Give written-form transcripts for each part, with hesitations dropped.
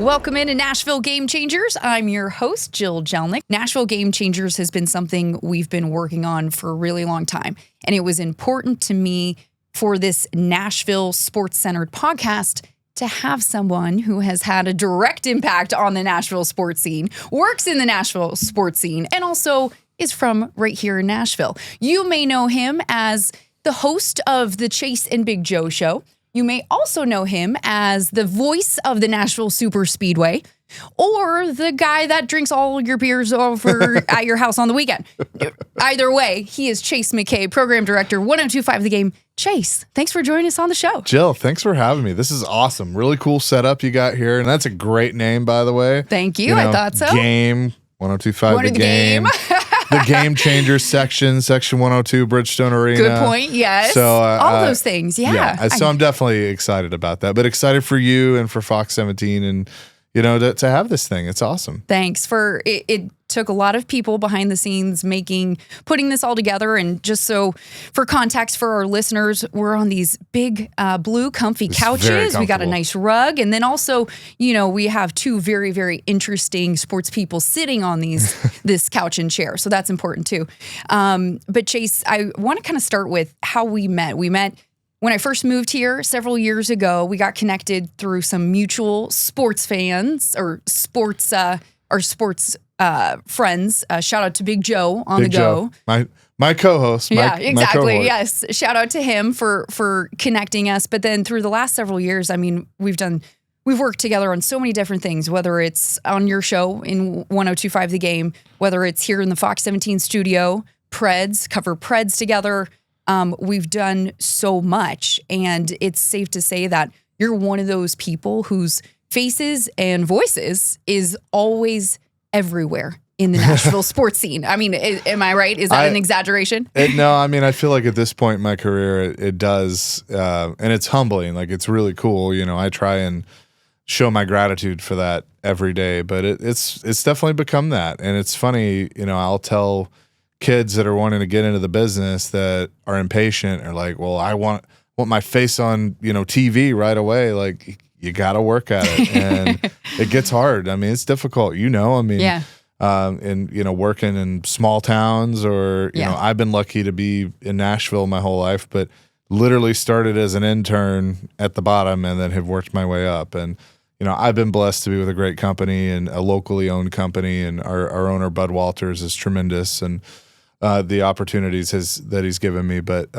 Welcome into Nashville Game Changers. I'm your host, Jill Jelnick. Nashville Game Changers has been something we've been working on for a really long time. And it was important to me for this Nashville sports-centered podcast to have someone who has had a direct impact on the Nashville sports scene, works in the Nashville sports scene, and also is from right here in Nashville. You may know him as the host of the Chase and Big Joe show. You may also know him as the voice of the Nashville Superspeedway, or the guy that drinks all your beers over at your house on the weekend. Either way, he is Chase McCabe, Program Director, 1025 The Game. Chase, thanks for joining us on the show. Jill, thanks for having me. This is awesome. Really cool setup you got here. And that's a great name, by the way. Thank you. I thought so. Game, 1025 The Game. The Game Changers section 102, Bridgestone Arena. Good point, yes. So, all those things, yeah. So I'm definitely excited about that. But excited for you and for Fox 17 and, you know, to have this thing. It's awesome. Thanks for it. It took a lot of people behind the scenes putting this all together. And just so for context for our listeners, we're on these big blue comfy couches. We got a nice rug. And then also, you know, we have two very, very interesting sports people sitting on this couch and chair. So that's important too. But Chase, I want to kind of start with how we met. We met when I first moved here several years ago. We got connected through some mutual sports fans or sports friends. Shout out to Big Joe on Big the go. Joe. My co-host. Yeah, exactly. My cohort. Yes. Shout out to him for connecting us. But then through the last several years, I mean, we've worked together on so many different things, whether it's on your show in 1025 The Game, whether it's here in the Fox 17 studio, cover Preds together. We've done so much, and it's safe to say that you're one of those people whose faces and voices is always everywhere in the Nashville sports scene. I mean, am I right? Is that an exaggeration? No, I mean, I feel like at this point in my career, it does, and it's humbling. Like, it's really cool. You know, I try and show my gratitude for that every day, but it's definitely become that. And it's funny, you know, I'll tell kids that are wanting to get into the business that are impatient or like, well, I want my face on, you know, TV right away. Like, you got to work at it, and it gets hard. I mean, it's difficult, you know. I mean, yeah. And you know, working in small towns, or you know, I've been lucky to be in Nashville my whole life, but literally started as an intern at the bottom and then have worked my way up. And you know, I've been blessed to be with a great company and a locally owned company, and our owner Bud Walters is tremendous, and the opportunities that he's given me. But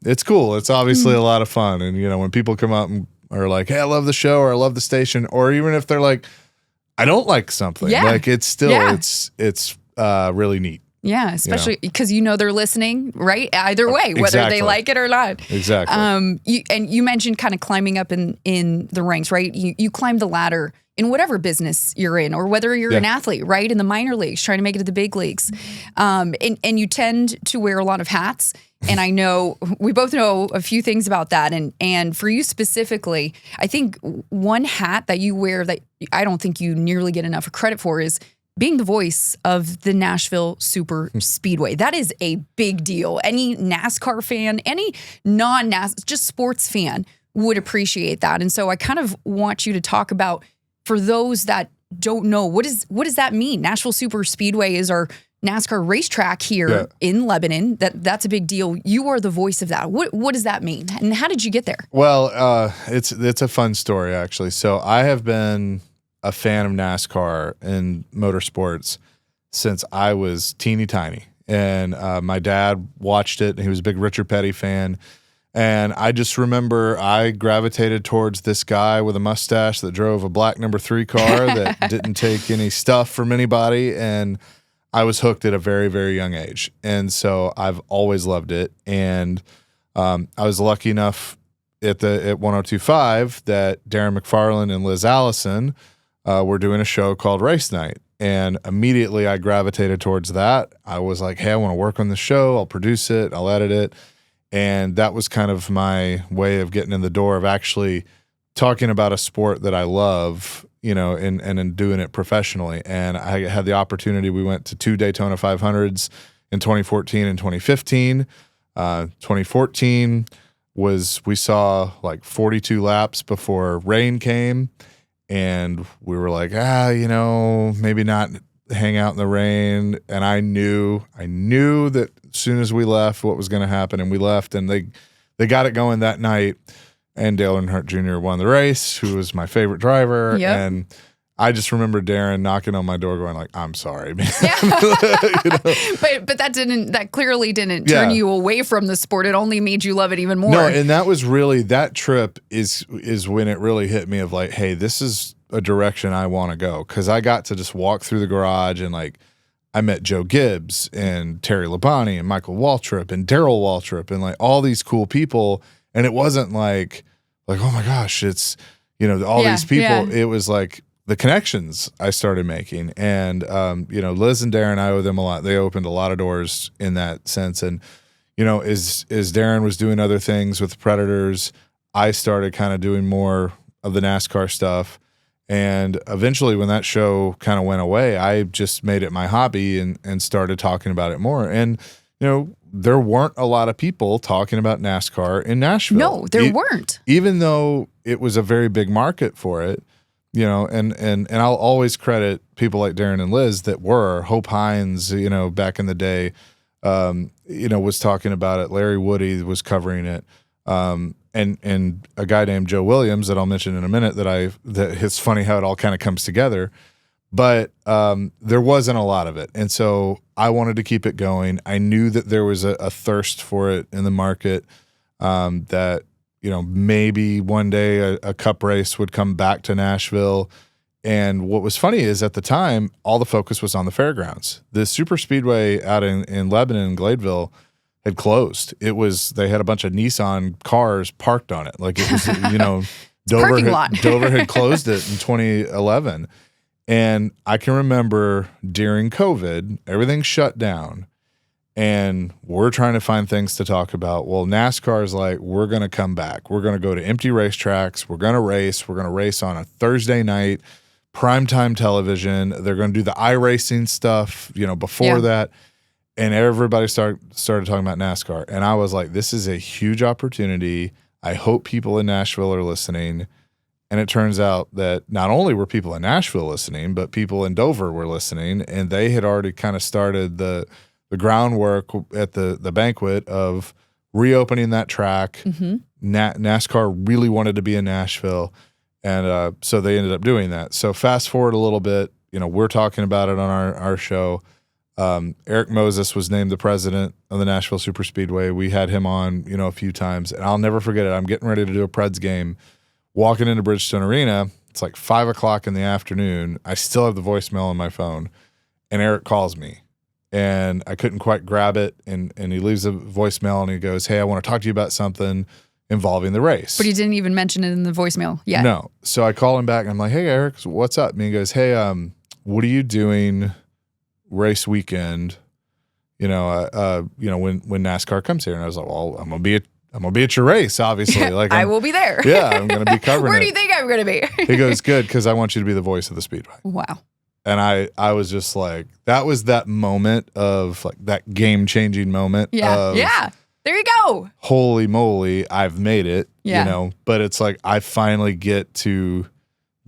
it's cool. It's obviously a lot of fun, and you know, when people come up and are like, hey, I love the show, or I love the station, or even if they're like, I don't like something, like it's still, it's really neat. Yeah, especially because you know they're listening, right? Either way, whether they like it or not. Exactly. You mentioned kind of climbing up in the ranks, right? You climb the ladder in whatever business you're in, or whether you're an athlete, right? In the minor leagues, trying to make it to the big leagues. And you tend to wear a lot of hats. And I know we both know a few things about that. And for you specifically, I think one hat that you wear that I don't think you nearly get enough credit for is being the voice of the Nashville Superspeedway. That is a big deal. Any NASCAR fan, any non-NASCAR, just sports fan would appreciate that. And so I kind of want you to talk about, for those that don't know, what does that mean? Nashville Superspeedway is our NASCAR racetrack here in Lebanon. That's a big deal. You are the voice of that. What does that mean? And how did you get there? Well, it's a fun story, actually. So I have been a fan of NASCAR and motorsports since I was teeny tiny. And my dad watched it, and he was a big Richard Petty fan. And I just remember I gravitated towards this guy with a mustache that drove a black number 3 car that didn't take any stuff from anybody. And I was hooked at a very, very young age. And so I've always loved it. And I was lucky enough at 1025 that Darren McFarland and Liz Allison were doing a show called Race Night. And immediately I gravitated towards that. I was like, hey, I want to work on the show. I'll produce it. I'll edit it. And that was kind of my way of getting in the door of actually talking about a sport that I love, you know, and doing it professionally. And I had the opportunity. We went to 2 Daytona 500s in 2014 and 2015. 2014 we saw like 42 laps before rain came. and we were like, maybe not hang out in the rain. And I knew that as soon as we left, what was going to happen, and we left, and they got it going that night. And Dale Earnhardt Jr. won the race, who was my favorite driver. Yep. And I just remember Darren knocking on my door going like, I'm sorry, man. Yeah. But that clearly didn't turn you away from the sport. It only made you love it even more. No, and that was really, that trip is when it really hit me of like, hey, this is a direction I want to go. Cause I got to just walk through the garage, and like I met Joe Gibbs and Terry Labonte and Michael Waltrip and Darrell Waltrip and like all these cool people. And it wasn't like, oh my gosh, it's, all these people. Yeah. It was like the connections I started making. And, Liz and Darren, I owe them a lot. They opened a lot of doors in that sense. And, as Darren was doing other things with the Predators, I started kind of doing more of the NASCAR stuff. And eventually when that show kind of went away, I just made it my hobby and started talking about it more. And, there weren't a lot of people talking about NASCAR in Nashville. No, there weren't. Even though it was a very big market for it, and I'll always credit people like Darren and Liz that were. Hope Hines, back in the day, was talking about it. Larry Woody was covering it. And a guy named Joe Williams that I'll mention in a minute that it's funny how it all kind of comes together. But there wasn't a lot of it. And so I wanted to keep it going. I knew that there was a thirst for it in the market, that, maybe one day a cup race would come back to Nashville. And what was funny is at the time, all the focus was on the fairgrounds. The Superspeedway out in Lebanon and Gladeville had closed. They had a bunch of Nissan cars parked on it. Like it was, Dover had closed it in 2011. And I can remember during COVID, everything shut down, and we're trying to find things to talk about. Well, NASCAR is like, we're going to come back. We're going to go to empty racetracks. We're going to race. We're going to race on a Thursday night, primetime television. They're going to do the iRacing stuff, before that. And everybody started talking about NASCAR. And I was like, this is a huge opportunity. I hope people in Nashville are listening. And it turns out that not only were people in Nashville listening, but people in Dover were listening, and they had already kind of started the groundwork at the banquet of reopening that track. Mm-hmm. NASCAR really wanted to be in Nashville, and so they ended up doing that. So fast forward a little bit, we're talking about it on our show. Eric Moses was named the president of the Nashville Superspeedway. We had him on, a few times, and I'll never forget it. I'm getting ready to do a Preds game. Walking into Bridgestone Arena, it's like 5 o'clock in the afternoon. I still have the voicemail on my phone, and Eric calls me, and I couldn't quite grab it. And he leaves a voicemail, and he goes, "Hey, I want to talk to you about something involving the race." But he didn't even mention it in the voicemail yet. No. So I call him back, and I'm like, "Hey, Eric, what's up?" And he goes, "Hey, what are you doing race weekend? When NASCAR comes here?" And I was like, "Well, I'm gonna be at your race, obviously. Like I will be there. Yeah, I'm gonna be covering Where do you think I'm gonna be?" He goes, "Good, because I want you to be the voice of the Speedway." Wow. And I was just like, that was that moment of like that game-changing moment. Yeah. There you go. Holy moly, I've made it. Yeah. But it's like I finally get to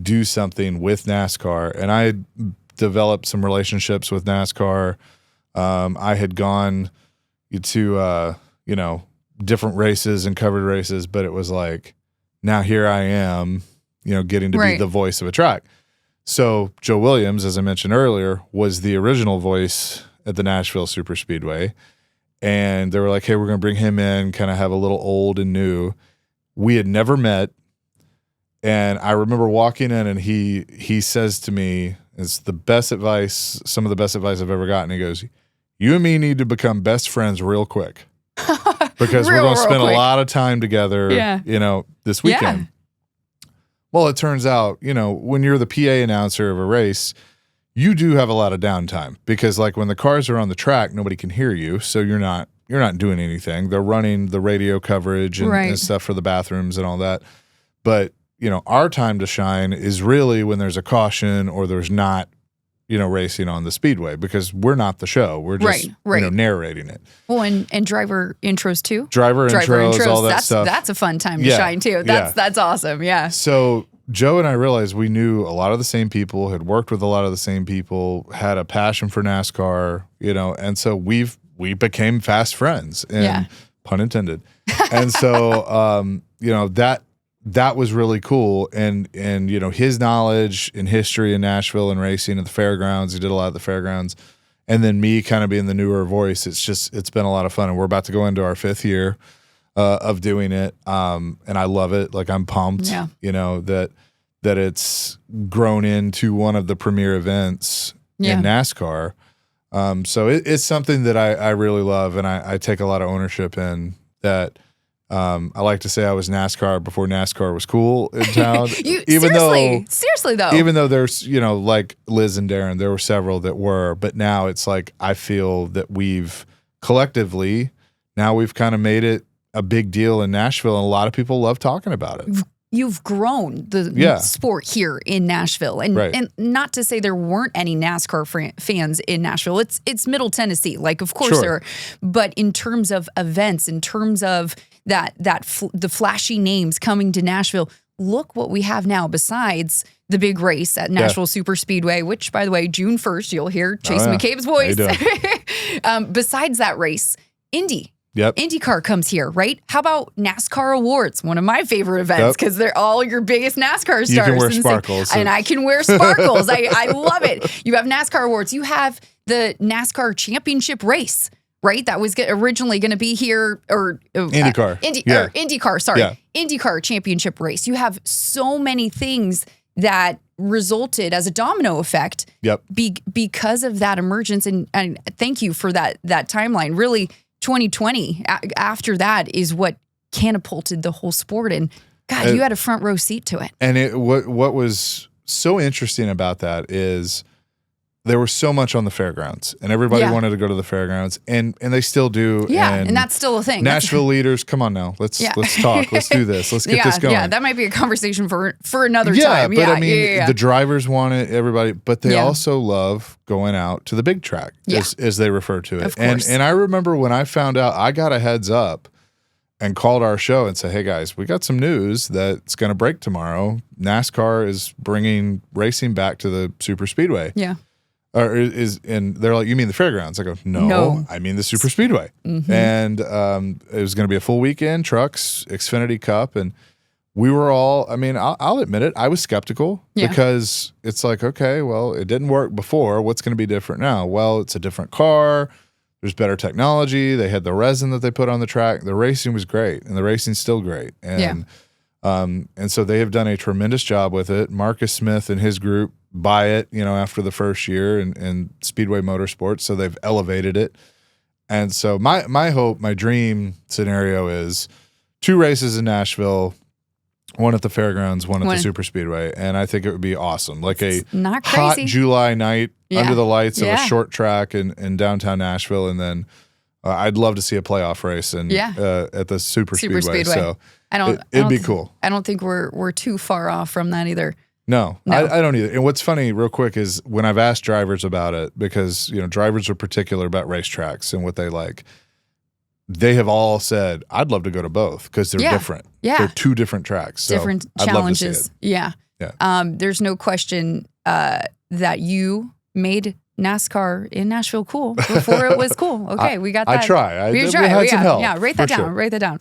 do something with NASCAR, and I developed some relationships with NASCAR. I had gone to different races and covered races, but it was like, now here I am, getting to be the voice of a track. So Joe Williams, as I mentioned earlier, was the original voice at the Nashville Superspeedway. And they were like, hey, we're going to bring him in, kind of have a little old and new. We had never met. And I remember walking in, and he says to me, it's the best advice, some of the best advice I've ever gotten. He goes, you and me need to become best friends real quick. Because we're going to spend a lot of time together, this weekend. Yeah. Well, it turns out, when you're the PA announcer of a race, you do have a lot of downtime because like when the cars are on the track, nobody can hear you. So you're not doing anything. They're running the radio coverage and stuff for the bathrooms and all that. But, our time to shine is really when there's a caution or there's not, racing on the speedway because we're not the show. We're just narrating it. Well, and driver intros too. Driver intros, all that stuff. That's a fun time to shine too. That's awesome. Yeah. So Joe and I realized we knew a lot of the same people, had worked with a lot of the same people, had a passion for NASCAR, and so we became fast friends, and pun intended. And so, that was really cool. And his knowledge and history in Nashville and racing at the fairgrounds, he did a lot at the fairgrounds. And then me kind of being the newer voice, it's been a lot of fun. And we're about to go into our 5th year of doing it. And I love it. Like, I'm pumped, that it's grown into one of the premier events in NASCAR. So it's something that I really love, and I take a lot of ownership in that. I like to say I was NASCAR before NASCAR was cool in town. Seriously though. Even though there's, like Liz and Darren, there were several that were, but now it's like I feel that we've collectively, now we've kind of made it a big deal in Nashville, and a lot of people love talking about it. You've grown the sport here in Nashville, and not to say there weren't any NASCAR fans in Nashville. It's Middle Tennessee, like of course there are, but in terms of events, in terms of the flashy names coming to Nashville, look what we have now. Besides the big race at Nashville Superspeedway, which by the way, June 1st, you'll hear Chase McCabe's voice. Besides that race, Indy. Yep. IndyCar comes here, right? How about NASCAR Awards? One of my favorite events, because they're all your biggest NASCAR stars. You can wear sparkles. And I can wear sparkles. I love it. You have NASCAR Awards. You have the NASCAR Championship race, right? That was originally going to be here, or IndyCar. IndyCar, sorry. Yeah. IndyCar Championship race. You have so many things that resulted as a domino effect because of that emergence. And thank you for that timeline. Really, 2020 after that is what catapulted the whole sport, and God, you had a front row seat to it. And what was so interesting about that is there was so much on the fairgrounds, and everybody wanted to go to the fairgrounds, and they still do. Yeah, and that's still a thing. Nashville leaders, come on now, let's talk, let's do this, let's get this going. Yeah, that might be a conversation for another time. But I mean, the drivers want it, everybody, but they also love going out to the big track, as they refer to it. Of course. And I remember when I found out, I got a heads up and called our show and said, hey guys, we got some news that's going to break tomorrow. NASCAR is bringing racing back to the Superspeedway. Yeah. And they're like, you mean the fairgrounds? I go, no. I mean the Superspeedway. Mm-hmm. And it was going to be a full weekend, trucks, Xfinity Cup, and we were all, I mean, I'll admit it, I was skeptical because it's like, okay, well, it didn't work before. What's going to be different now? Well, it's a different car. There's better technology. They had the resin that they put on the track. The racing was great, and the racing's still great. And so they have done a tremendous job with it. Marcus Smith and his group buy it, after the first year in Speedway Motorsports. So they've elevated it. And so my hope, my dream scenario is 2 races in Nashville, one at the fairgrounds, one at the Superspeedway. And I think it would be awesome. Like a hot July night under the lights of a short track in downtown Nashville. And then I'd love to see a playoff race at the Superspeedway. So it'd be cool. I don't think we're too far off from that either. No. I don't either. And what's funny, real quick, is when I've asked drivers about it, because drivers are particular about racetracks and what they like, they have all said, I'd love to go to both because they're different. Yeah. They're 2 different tracks. So different challenges. Yeah. There's no question that you made NASCAR in Nashville cool before it was cool. Okay, we got that. I try. We had some help. Yeah, write that down. Sure. Write that down.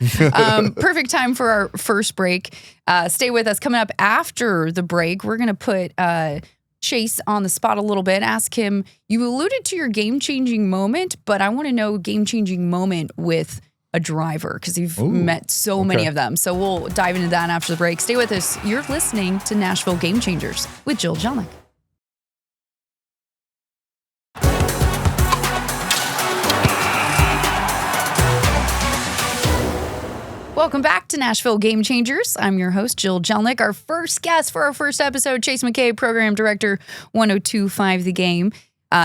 Perfect time for our first break. Stay with us. Coming up after the break, we're going to put Chase on the spot a little bit. Ask him, you alluded to your game-changing moment, but I want to know game-changing moment with a driver, because you've met so many of them. So we'll dive into that after the break. Stay with us. You're listening to Nashville Game Changers with Jill Jelnick. Welcome back to Nashville Game Changers. I'm your host, Jill Jelnick. Our first guest for our first episode, Chase McCabe, Program Director, 102.5 The Game.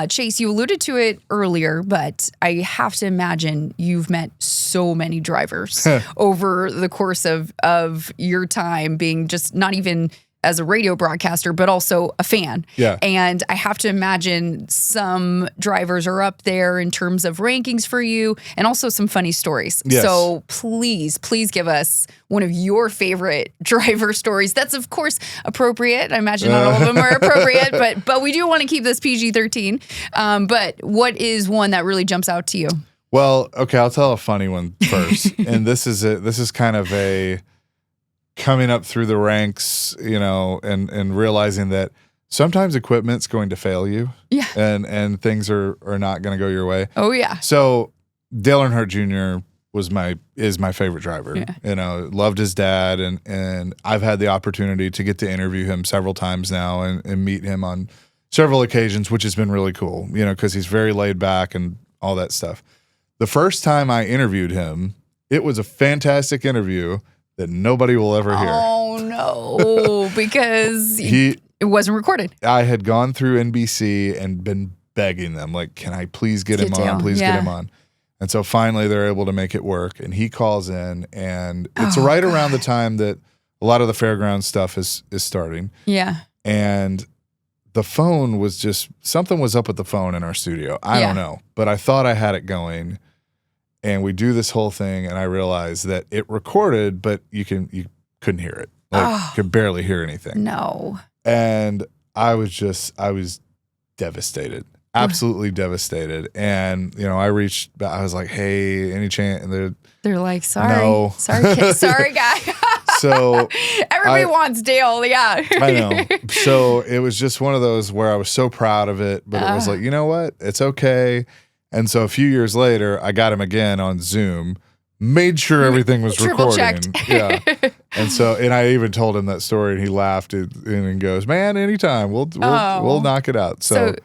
Chase, you alluded to it earlier, but I have to imagine you've met so many drivers over the course of your time being just not even as a radio broadcaster, but also a fan. Yeah. And I have to imagine some drivers are up there in terms of rankings for you, and also some funny stories. Yes. So please give us one of your favorite driver stories. That's of course appropriate. I imagine not all of them are appropriate, but we do want to keep this PG-13. But what is one that really jumps out to you? Well, okay, I'll tell a funny one first. And this is kind of a coming up through the ranks, and realizing that sometimes equipment's going to fail you. Yeah. And things are not going to go your way. Oh yeah. So Dale Earnhardt Jr. is my favorite driver. Yeah. Loved his dad, and I've had the opportunity to get to interview him several times now and meet him on several occasions, which has been really cool, because he's very laid back and all that stuff. The first time I interviewed him, it was a fantastic interview that nobody will ever hear. Oh no, because it wasn't recorded. I had gone through NBC and been begging them, like, can I please get him on? Please get him on. And so finally they're able to make it work. And he calls in, and it's around the time that a lot of the fairground stuff is starting. Yeah. And the phone was just, something was up with the phone in our studio. I don't know, but I thought I had it going. And we do this whole thing, and I realized that it recorded, but you couldn't hear it. Could barely hear anything. No. And I was devastated. Absolutely devastated. And, I was like, hey, any chance? And they're like, sorry. No. Sorry, guy. So everybody wants Dale. Yeah. I know. So it was just one of those where I was so proud of it, but it was like, you know what? It's okay. And so a few years later, I got him again on Zoom, made sure everything was recording. Yeah. And I even told him that story, and he laughed and goes, "Man, anytime we'll knock it out." So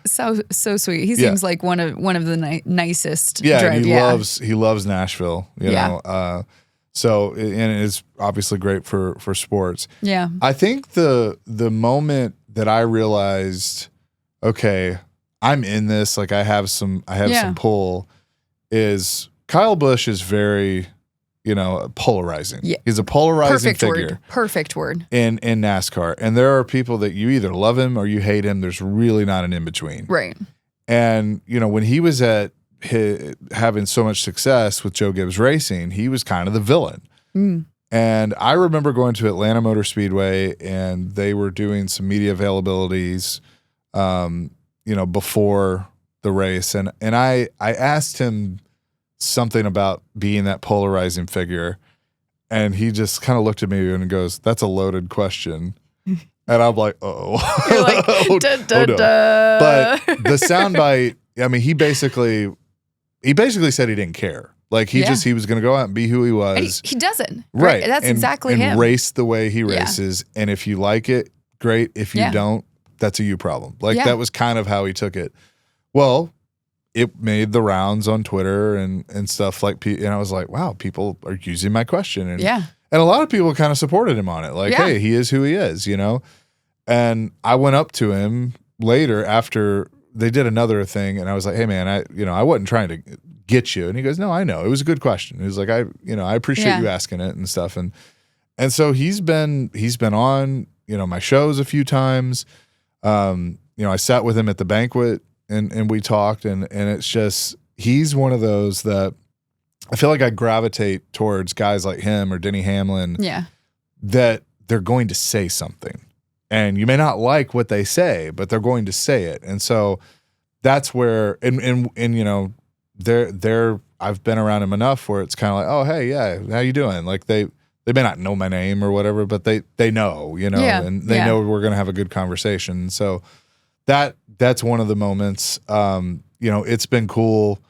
sweet. He seems like one of the nicest. Yeah, and he loves Nashville. You know. So and it's obviously great for sports. Yeah. I think the moment that I realized, okay, I'm in this, like I have some pull, is Kyle Busch is very, polarizing. Yeah. He's a polarizing figure. Perfect word. In NASCAR. And there are people that you either love him or you hate him. There's really not an in-between. Right. And, when he was having so much success with Joe Gibbs Racing, he was kind of the villain. Mm. And I remember going to Atlanta Motor Speedway, and they were doing some media availabilities, before the race. And I asked him something about being that polarizing figure. And he just kind of looked at me and goes, "That's a loaded question." And I'm like, "Oh." You're like, da, da, no. da. But the soundbite, I mean, he basically said he didn't care. Like he was going to go out and be who he was. And he doesn't. Right. That's exactly him. And race the way he races. And if you like it, great. If you don't, that's a you problem. Like that was kind of how he took it. Well, it made the rounds on Twitter and stuff and I was like, wow, people are using my question. And a lot of people kind of supported him on it. Like, hey, he is who he is, And I went up to him later after they did another thing, and I was like, hey man, I wasn't trying to get you. And he goes, no, I know. It was a good question. He was like, I appreciate you asking it and stuff. And so he's been on, my shows a few times. I sat with him at the banquet and we talked, and it's just, he's one of those that I feel like I gravitate towards guys like him or Denny Hamlin. Yeah. That they're going to say something, and you may not like what they say, but they're going to say it. And so that's where, and they're I've been around him enough where it's kind of like, oh, hey, yeah, how you doing? Like they may not know my name or whatever, but they know, and they know we're going to have a good conversation. So that's one of the moments. It's been cool.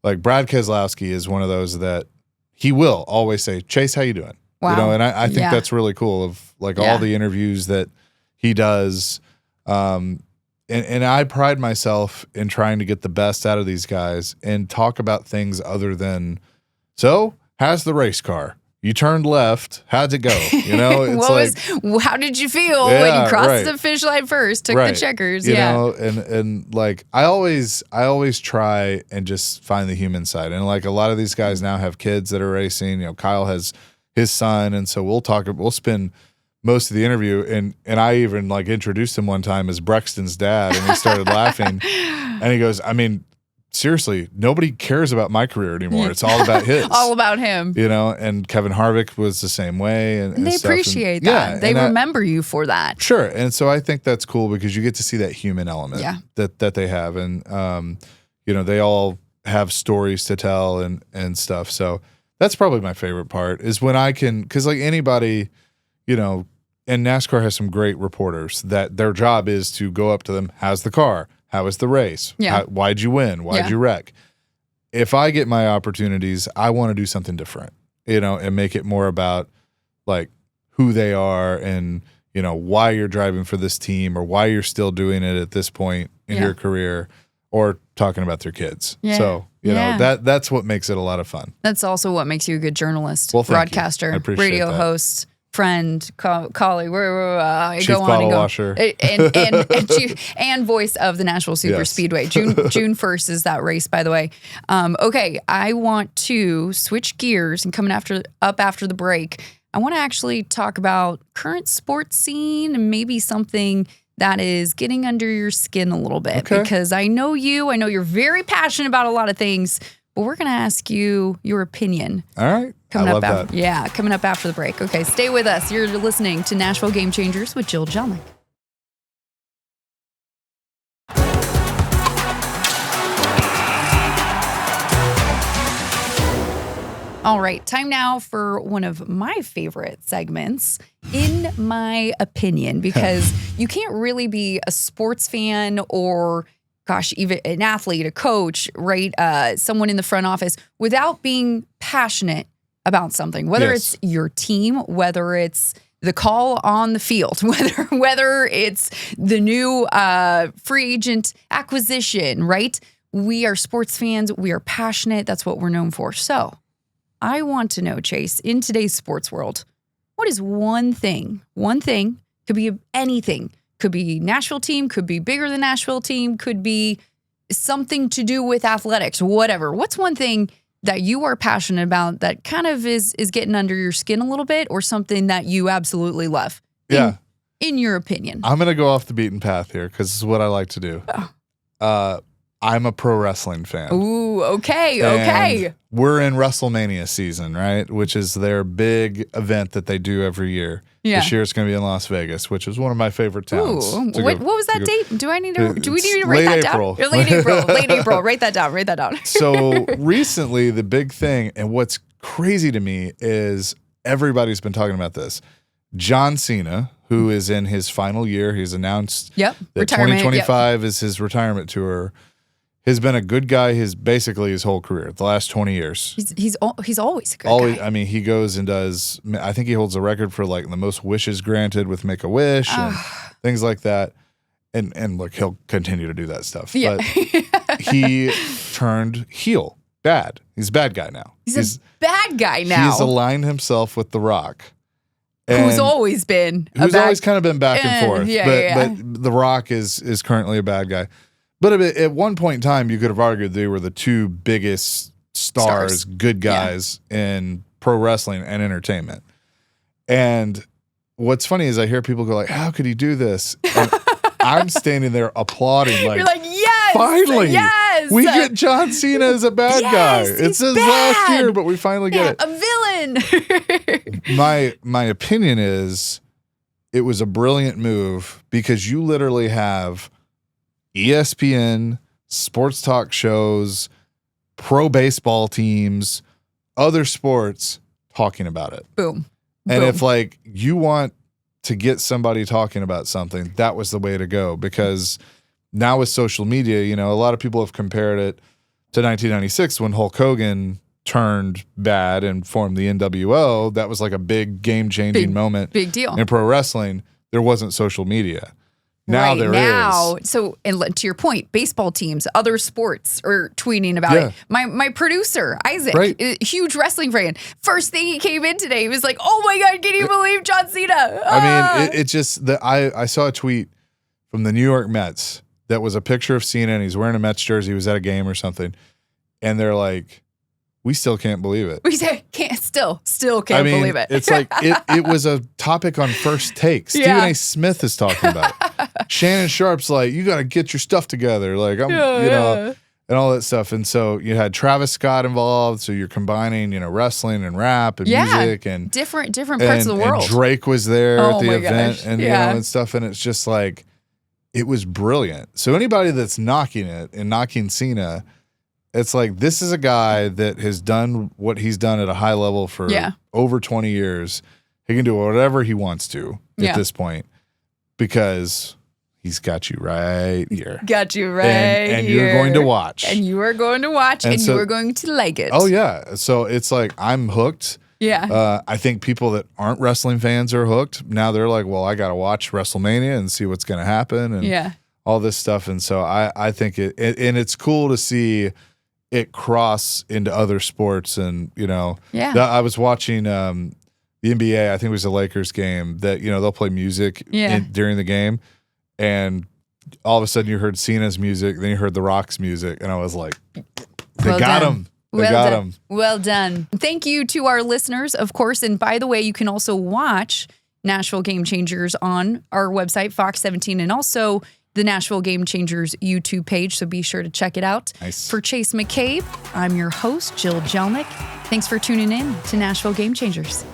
Like Brad Keselowski is one of those that he will always say, "Chase, how you doing?" Wow. And I think that's really cool of like all the interviews that he does. And I pride myself in trying to get the best out of these guys and talk about things other than, so how's the race car? You turned left. How'd it go? It's how did you feel when you crossed the finish line first? Took the checkers. And like I always try and just find the human side. And like a lot of these guys now have kids that are racing. Kyle has his son, and so we'll spend most of the interview, and I even like introduced him one time as Brexton's dad, and he started laughing, and he goes, I mean, seriously, nobody cares about my career anymore. It's all about his. All about him. You know, and Kevin Harvick was the same way. And they stuff. appreciate that. They remember you for that. Sure. And so I think that's cool because you get to see that human element that they have. And, you know, they all have stories to tell and stuff. So that's probably my favorite part is when I can, because like anybody, you know, and NASCAR has some great reporters that their job is to go up to them. How's the car? How was the race? Yeah. Why'd you win? Why'd you wreck? If I get my opportunities, I want to do something different, you know, and make it more about like who they are and, you know, why you're driving for this team or why you're still doing it at this point in your career or talking about their kids. Yeah. So, you know, that's what makes it a lot of fun. That's also what makes you a good journalist, broadcaster, radio host, friend, colleague, chief bottle washer, and voice of the Nashville Superspeedway. June 1st is that race, by the way. Okay, I want to switch gears and coming up after the break. I want to actually talk about current sports scene and maybe something that is getting under your skin a little bit because I know you're very passionate about a lot of things. But we're going to ask you your opinion. All right. Coming up after the break. Okay, stay with us. You're listening to Nashville Game Changers with Jill Jelnick. All right, time now for one of my favorite segments, In My Opinion, because you can't really be a sports fan or even an athlete, a coach, right? Someone in the front office without being passionate about something, whether it's your team, whether it's the call on the field, whether it's the new free agent acquisition, right? We are sports fans. We are passionate. That's what we're known for. So I want to know, Chase, in today's sports world, what is one thing, could be anything, could be Nashville team, could be bigger than Nashville team, could be something to do with athletics, whatever. What's one thing that you are passionate about that kind of is getting under your skin a little bit or something that you absolutely love? In your opinion. I'm going to go off the beaten path here because this is what I like to do. I'm a pro wrestling fan. Ooh, okay. We're in WrestleMania season, right? Which is their big event that they do every year. Yeah. This year it's going to be in Las Vegas, which is one of my favorite towns. Ooh, what was that date? Do we need to write that down? Late April. Write that down. So recently, the big thing, and what's crazy to me is everybody's been talking about this. John Cena, who is in his final year, he's announced that 2025 is his retirement tour. Has been a good guy his whole career, the last 20 years. He's always a good guy. I mean, he goes and does, I think he holds the record for like the most wishes granted with Make-A-Wish and things like that. And look, he'll continue to do that stuff. Yeah. But he turned heel, bad. He's a bad guy now. He's a bad guy now. He's aligned himself with The Rock. Who's always kind of been back and forth. But The Rock is currently a bad guy. But at one point in time, you could have argued they were the two biggest stars, good guys in pro wrestling and entertainment. And what's funny is I hear people go like, how could he do this? And I'm standing there applauding like, you're like, yes, finally, yes. We get John Cena as a bad guy. It's his last year, but we finally get it. A villain. My opinion is it was a brilliant move because you literally have ESPN, sports talk shows, pro baseball teams, other sports talking about it. Boom. And if like you want to get somebody talking about something, that was the way to go because now with social media, you know, a lot of people have compared it to 1996 when Hulk Hogan turned bad and formed the NWO. That was like a big game-changing moment. Big deal. In pro wrestling, there wasn't social media. Now there is. So, and to your point, baseball teams, other sports are tweeting about it. My producer, Isaac, huge wrestling fan. First thing he came in today, he was like, oh my God, can you believe John Cena? I mean, it's just that I saw a tweet from the New York Mets that was a picture of Cena and he's wearing a Mets jersey. He was at a game or something. And they're like, we still can't believe it. We still can't believe it. It's like it was a topic on First Take. Stephen A. Smith is talking about it. Shannon Sharp's like, you got to get your stuff together. Like, you know, and all that stuff. And so you had Travis Scott involved. So you're combining, you know, wrestling and rap and music and different parts of the world. And Drake was there at the event gosh. and, you know, and stuff. And it's just like, it was brilliant. So anybody that's knocking it and knocking Cena, it's like, this is a guy that has done what he's done at a high level for over 20 years. He can do whatever he wants to at this point because he's got you right here. Got you right and here. You're going to watch. And you are going to watch and you are going to like it. Oh, yeah. So it's like, I'm hooked. Yeah. I think people that aren't wrestling fans are hooked. Now they're like, well, I got to watch WrestleMania and see what's going to happen and all this stuff. And so I think and it's cool to see it cross into other sports. And, you know, I was watching the NBA, I think it was the Lakers game that, you know, they'll play music during the game. And all of a sudden you heard Cena's music, then you heard The Rock's music. And I was like, they got him. They got him. Well done. Thank you to our listeners, of course. And by the way, you can also watch Nashville Game Changers on our website, Fox 17, and also the Nashville Game Changers YouTube page. So be sure to check it out. Nice. For Chase McCabe, I'm your host, Jill Jelnick. Thanks for tuning in to Nashville Game Changers.